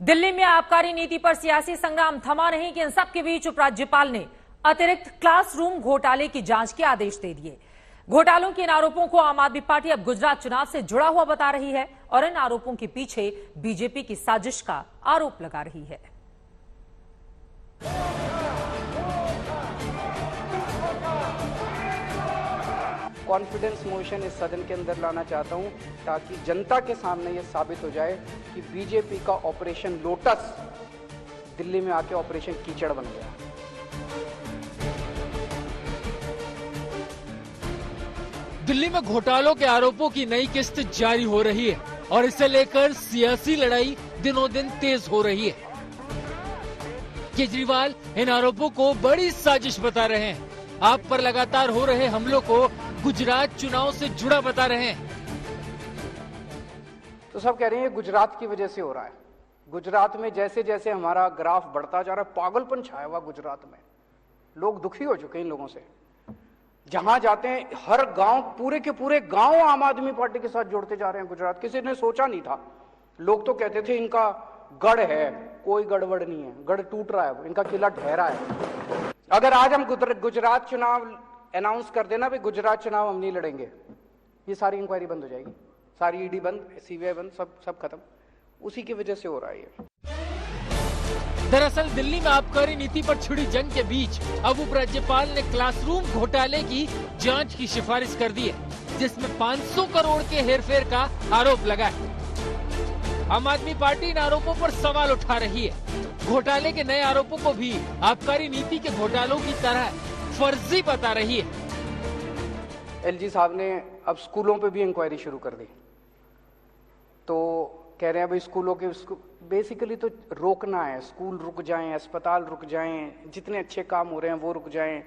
दिल्ली में आबकारी नीति पर सियासी संग्राम थमा नहीं कि इन सबके बीच उपराज्यपाल ने अतिरिक्त क्लासरूम घोटाले की जांच के आदेश दे दिए। घोटालों के इन आरोपों को आम आदमी पार्टी अब गुजरात चुनाव से जुड़ा हुआ बता रही है और इन आरोपों के पीछे बीजेपी की साजिश का आरोप लगा रही है। कॉन्फिडेंस मोशन इस सदन के अंदर लाना चाहता हूं ताकि जनता के सामने यह साबित हो जाए कि बीजेपी का ऑपरेशन लोटस दिल्ली में आके ऑपरेशन कीचड़ बन गया। दिल्ली में घोटालों के आरोपों की नई किस्त जारी हो रही है और इसे लेकर सियासी लड़ाई दिनों दिन तेज हो रही है। केजरीवाल इन आरोपों को बड़ी साजिश बता रहे हैं। आप पर लगातार हो रहे हमलों को गुजरात चुनाव से जुड़ा बता रहे हैं। तो सब कह रहे हैं ये गुजरात की वजह से हो रहा है। गुजरात में जैसे जैसे हमारा ग्राफ बढ़ता जा रहा है, पागलपन छाया हुआ गुजरात में। लोग दुखी हो चुके हैं इन लोगों से। जहां जाते हैं हर गांव, पूरे के पूरे गांव आम आदमी पार्टी के साथ जोड़ते जा रहे हैं गुजरात। किसी ने सोचा नहीं था। लोग तो कहते थे इनका गढ़ है, कोई गड़बड़ नहीं है, गढ़ टूट रहा है, इनका किला ढहरा है। अगर आज हम गुजरात चुनाव अनाउंस कर देना भाई गुजरात चुनाव हम नहीं लड़ेंगे, ये सारी इंक्वायरी बंद हो जाएगी, सारी ईडी बंद, सीबीआई बंद, सब खत्म। उसी की वजह से हो रहा है ये। दरअसल दिल्ली में आबकारी नीति पर छिड़ी जंग के बीच अब उपराज्यपाल ने क्लासरूम घोटाले की जांच की सिफारिश कर दी है, जिसमें 500 करोड़ के हेरफेर का आरोप लगा है। आम आदमी पार्टी इन आरोपों पर सवाल उठा रही है। घोटाले के नए आरोपों को भी आबकारी नीति के घोटालों की तरह फर्जी बता रही है। एलजी साहब ने अब स्कूलों पे भी इंक्वायरी शुरू कर दी। तो कह रहे हैं भाई स्कूलों के बेसिकली तो रोकना है, स्कूल रुक जाएं, अस्पताल रुक जाएं, जितने अच्छे काम हो रहे हैं वो रुक जाएं।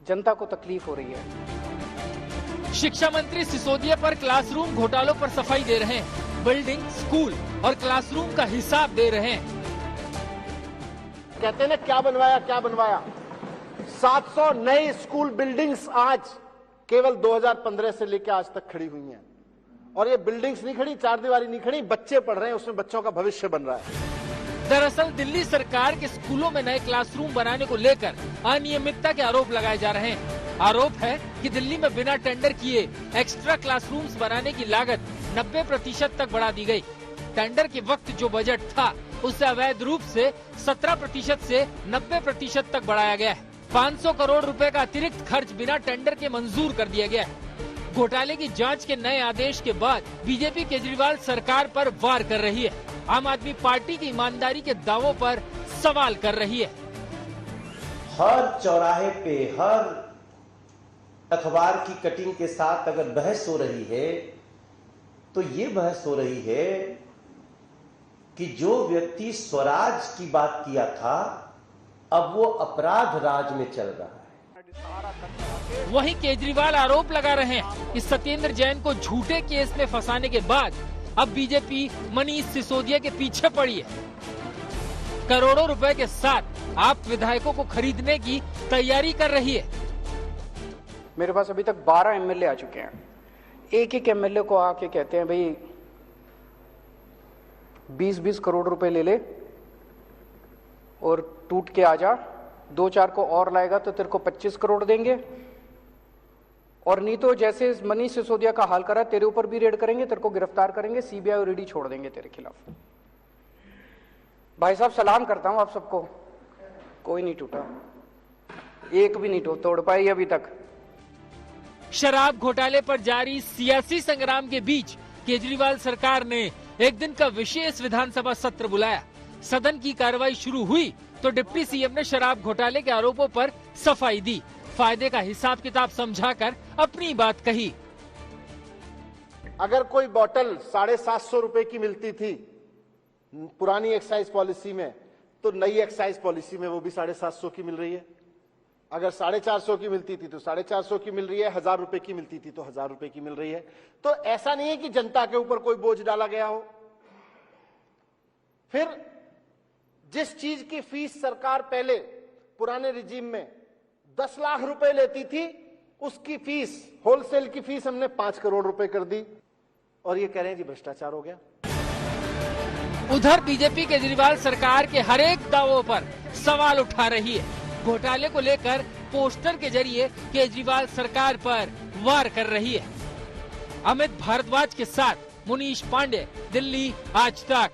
जनता को तकलीफ हो रही है। शिक्षा मंत्री सिसोदिया पर क्लासरूम घोटालों पर सफाई दे रहे हैं। बिल्डिंग, स्कूल और क्लासरूम का हिसाब दे रहे हैं। कहते हैं ना क्या बनवाया 700 नई स्कूल बिल्डिंग्स आज केवल 2015 से लेकर आज तक खड़ी हुई हैं। और ये बिल्डिंग्स नहीं खड़ी, चार दीवारी नहीं खड़ी, बच्चे पढ़ रहे हैं, उसमें बच्चों का भविष्य बन रहा है। दरअसल दिल्ली सरकार के स्कूलों में नए क्लासरूम बनाने को लेकर अनियमितता के आरोप लगाए जा रहे हैं। आरोप है कि दिल्ली में बिना टेंडर किए एक्स्ट्रा क्लासरूम्स बनाने की लागत 90% तक बढ़ा दी गई। टेंडर के वक्त जो बजट था उससे अवैध रूप से 17% से 90% तक बढ़ाया गया है। 500 करोड़ रुपए का अतिरिक्त खर्च बिना टेंडर के मंजूर कर दिया गया है। घोटाले की जांच के नए आदेश के बाद बीजेपी केजरीवाल सरकार पर वार कर रही है। आम आदमी पार्टी की ईमानदारी के दावों पर सवाल कर रही है। हर चौराहे पे, हर अखबार की कटिंग के साथ अगर बहस हो रही है तो ये बहस हो रही है कि जो व्यक्ति स्वराज की बात किया था अब वो अपराध राज में चल रहा है। वहीं केजरीवाल आरोप लगा रहे हैं कि सत्येंद्र जैन को झूठे केस में फंसाने के बाद अब बीजेपी मनीष सिसोदिया के पीछे पड़ी है। करोड़ों रुपए के साथ आप विधायकों को खरीदने की तैयारी कर रही है। मेरे पास अभी तक 12 एमएलए आ चुके हैं। एक एमएलए को आके कहते हैं भाई 20-20 करोड़ रुपए ले ले और टूट के आ जा, 2-4 को और लाएगा तो तेरे को 25 करोड़ देंगे, और नहीं तो जैसे मनीष सिसोदिया का हाल करा तेरे ऊपर भी रेड करेंगे, तेरे को गिरफ्तार करेंगे, सीबीआई और ईडी छोड़ देंगे तेरे खिलाफ। भाई साहब सलाम करता हूं आप सबको, कोई नहीं टूटा, एक भी नहीं तोड़ पाई अभी तक। शराब घोटाले पर जारी सियासी संग्राम के बीच केजरीवाल सरकार ने एक दिन का विशेष विधानसभा सत्र बुलाया। सदन की कार्रवाई शुरू हुई तो डिप्टी सीएम ने शराब घोटाले के आरोपों पर सफाई दी, फायदे का हिसाब किताब समझाकर अपनी बात कही। अगर कोई बोतल 750 रुपए की मिलती थी पुरानी एक्साइज पॉलिसी में, तो नई एक्साइज पॉलिसी में वो भी 750 की मिल रही है। अगर 450 की मिलती थी तो 450 की मिल रही है, 1000 रुपए की मिलती थी तो 1000 रुपए की मिल रही है। तो ऐसा नहीं है कि जनता के ऊपर कोई बोझ डाला गया हो। फिर जिस चीज की फीस सरकार पहले पुराने रिजीम में 10 लाख रुपए लेती थी, उसकी फीस, होलसेल की फीस हमने 5 करोड़ रुपए कर दी, और ये कह रहे हैं जी भ्रष्टाचार हो गया। उधर बीजेपी केजरीवाल सरकार के हर एक दावों पर सवाल उठा रही है। घोटाले को लेकर पोस्टर के जरिए केजरीवाल सरकार पर वार कर रही है। अमित भारद्वाज के साथ मुनीश पांडे, दिल्ली आज तक।